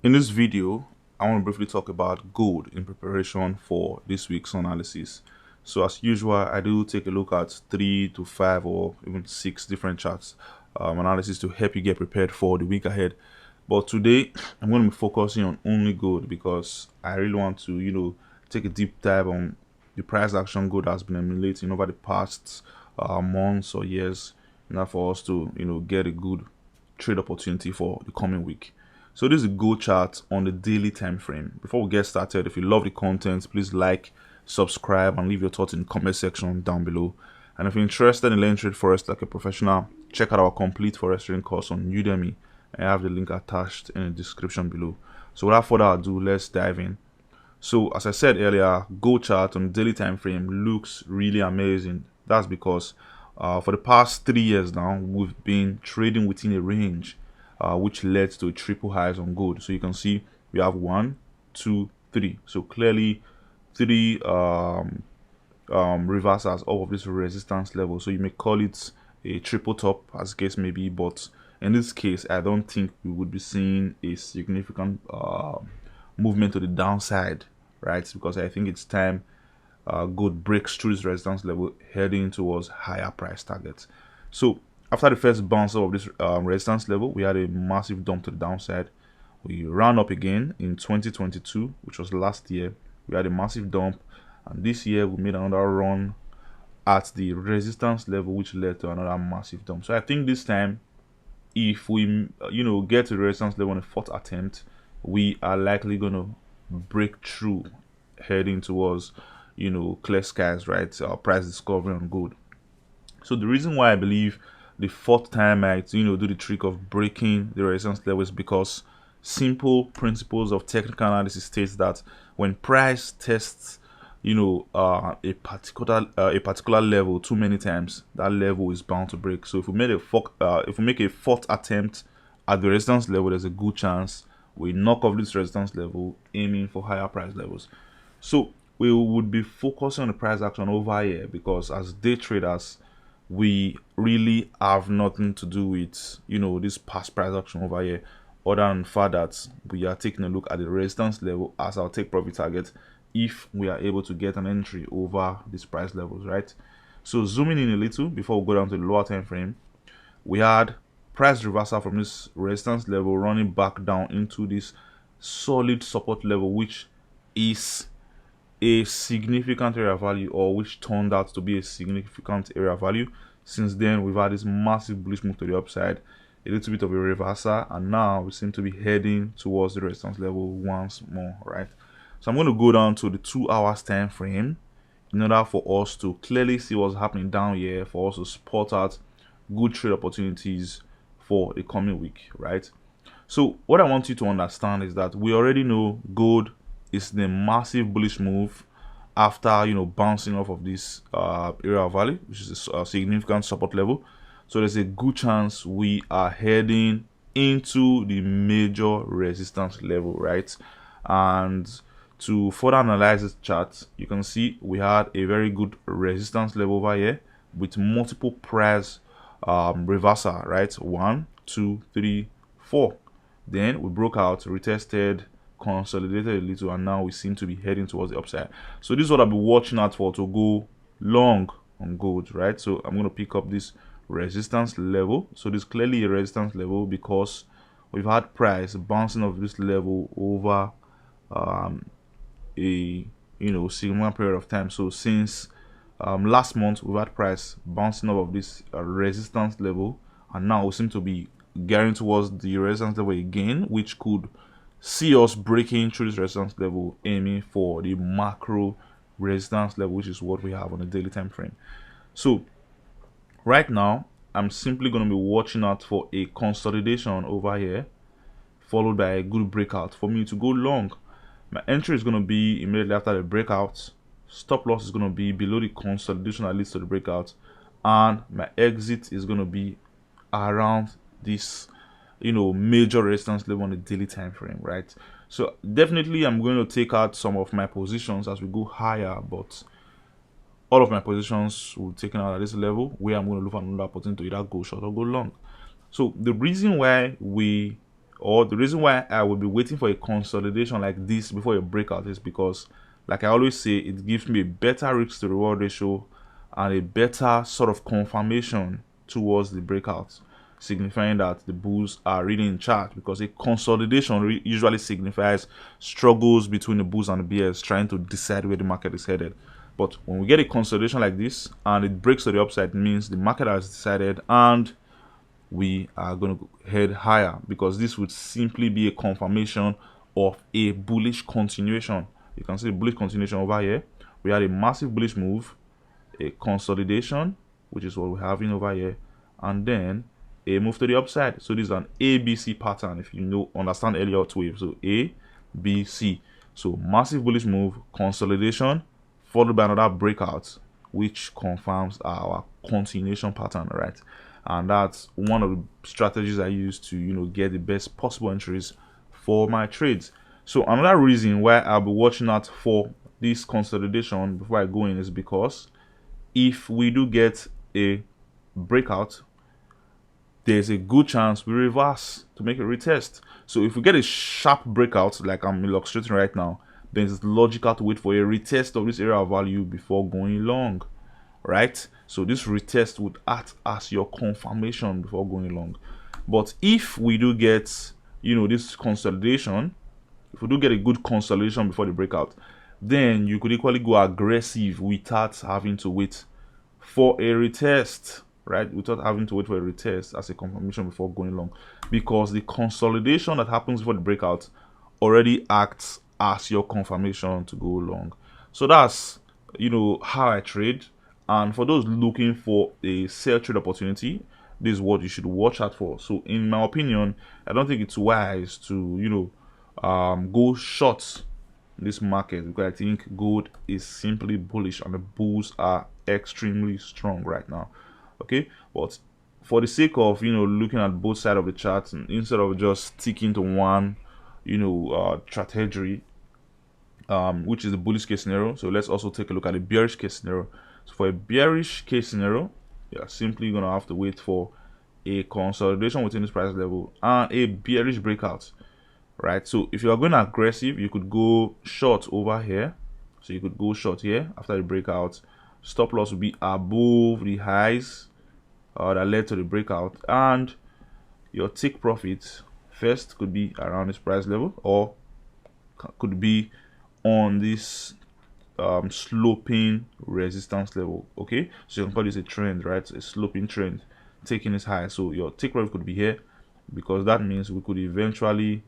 In this video, I want to briefly talk about gold in preparation for this week's analysis. So as usual, I do take a look at 3 to 5 or even 6 different charts analysis to help you get prepared for the week ahead. But today, I'm going to be focusing on only gold because I really want to, take a deep dive on the price action gold has been emulating over the past months or years, in order for us to, get a good trade opportunity for the coming week. So this is a go chart on the daily time frame. Before we get started, if you love the content, please like, subscribe, and leave your thoughts in the comment section down below. And if you're interested in learning trade forex like a professional, check out our complete forex trading course on Udemy. I have the link attached in the description below. So without further ado, let's dive in. So as I said earlier, go chart on the daily time frame looks really amazing. That's because for the past 3 years now, we've been trading within a range, which led to triple highs on gold. So you can see we have 1, 2, 3. So clearly 3 reversals off of this resistance level. So you may call it a triple top, as the case may be, but in this case, I don't think we would be seeing a significant movement to the downside, right? Because I think it's time gold breaks through this resistance level, heading towards higher price targets. So after the first bounce of this resistance level, we had a massive dump to the downside. We ran up again in 2022, which was last year. We had a massive dump, and this year we made another run at the resistance level, which led to another massive dump. So I think this time, if we get to the resistance level on a fourth attempt, we are likely going to break through, heading towards clear skies, right? Price discovery on gold. So the reason why I believe the fourth time might do the trick of breaking the resistance level is because simple principles of technical analysis states that when price tests a particular level too many times, that level is bound to break. So if we make a fourth attempt at the resistance level, there's a good chance we knock off this resistance level, aiming for higher price levels. So we would be focusing on the price action over here because as day traders, we really have nothing to do with this past price action over here, other than the fact that we are taking a look at the resistance level as our take profit target if we are able to get an entry over these price levels, right? So zooming in a little before we go down to the lower time frame, we had price reversal from this resistance level running back down into this solid support level, which is a significant area value, or which turned out to be a significant area value. Since then, we've had this massive bullish move to the upside, a little bit of a reversal, and now we seem to be heading towards the resistance level once more, right? So I'm going to go down to the 2 hours time frame in order for us to clearly see what's happening down here, for us to spot out good trade opportunities for the coming week, right? So what I want you to understand is that we already know gold is the massive bullish move after bouncing off of this area of value, which is a significant support level. So there's a good chance we are heading into the major resistance level, right? And to further analyze this chart, you can see we had a very good resistance level over here with multiple price reversal, right? 1, 2, 3, 4. Then we broke out, retested, consolidated a little, and now we seem to be heading towards the upside. So this is what I'll be watching out for to go long on gold, right? So I'm going to pick up this resistance level. So this is clearly a resistance level because we've had price bouncing off this level over a significant period of time. So since last month, we've had price bouncing off of this resistance level, and now we seem to be gearing towards the resistance level again, which could see us breaking through this resistance level, aiming for the macro resistance level, which is what we have on a daily time frame. So right now, I'm simply going to be watching out for a consolidation over here, followed by a good breakout for me to go long. My entry is going to be immediately after the breakout. Stop loss is going to be below the consolidation that leads to the breakout, and my exit is going to be around this major resistance level on the daily time frame, right? So definitely I'm going to take out some of my positions as we go higher, but all of my positions will be taken out at this level, where I'm going to look for another opportunity to either go short or go long. So the reason why we or the reason why I will be waiting for a consolidation like this before a breakout is because, like I always say, it gives me a better risk to reward ratio and a better sort of confirmation towards the breakout, signifying that the bulls are really in charge, because a consolidation usually signifies struggles between the bulls and the bears trying to decide where the market is headed. But when we get a consolidation like this and it breaks to the upside, it means the market has decided and we are going to head higher, because this would simply be a confirmation of a bullish continuation. You can see the bullish continuation over here. We had a massive bullish move, a consolidation, which is what we're having over here, and then a move to the upside. So this is an ABC pattern, if you understand Elliott wave. So A, B, C. So massive bullish move, consolidation, followed by another breakout, which confirms our continuation pattern, right? And that's one of the strategies I use to get the best possible entries for my trades. So another reason why I'll be watching out for this consolidation before I go in is because if we do get a breakout, there's a good chance we reverse to make a retest. So if we get a sharp breakout like I'm illustrating right now, then it's logical to wait for a retest of this area of value before going long, right? So this retest would act as your confirmation before going long. But if we do get this consolidation, if we do get a good consolidation before the breakout, then you could equally go aggressive without having to wait for a retest, right? Without having to wait for a retest as a confirmation before going long, because the consolidation that happens before the breakout already acts as your confirmation to go long. So that's how I trade. And for those looking for a sell trade opportunity, this is what you should watch out for. So in my opinion, I don't think it's wise to go short this market, because I think gold is simply bullish and the bulls are extremely strong right now. Okay, but for the sake of looking at both sides of the chart, and instead of just sticking to one strategy, which is the bullish case scenario, so let's also take a look at the bearish case scenario. So for a bearish case scenario, you're simply gonna have to wait for a consolidation within this price level and a bearish breakout, right? So if you are going aggressive, you could go short over here. So you could go short here after the breakout. Stop loss will be above the highs that led to the breakout, and your take profit first could be around this price level, or could be on this sloping resistance level. Okay, so you can call this a trend, right? A sloping trend taking this high. So your take profit could be here, because that means we could eventually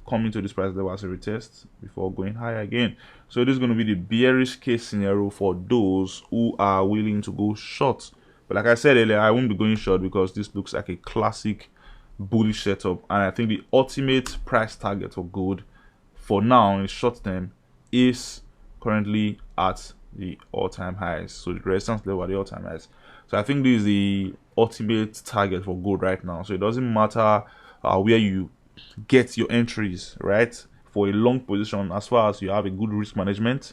come into this price level as a retest before going higher again. So this is going to be the bearish case scenario for those who are willing to go short. But like I said earlier, I won't be going short because this looks like a classic bullish setup, and I think the ultimate price target for gold for now in the short term is currently at the all-time highs. So the resistance level at the all-time highs. So I think this is the ultimate target for gold right now. So it doesn't matter where you get your entries, right? For a long position, as far as you have a good risk management,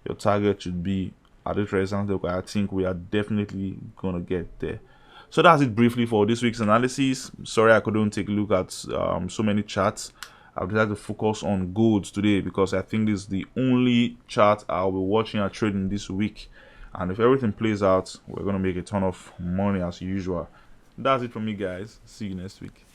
your target should be at this resistance level. I think we are definitely gonna get there. So that's it briefly for this week's analysis. Sorry I couldn't take a look at so many charts. I've decided to focus on gold today because I think this is the only chart I'll be watching and trading this week. And if everything plays out, we're gonna make a ton of money as usual. That's it from me, guys. See you next week.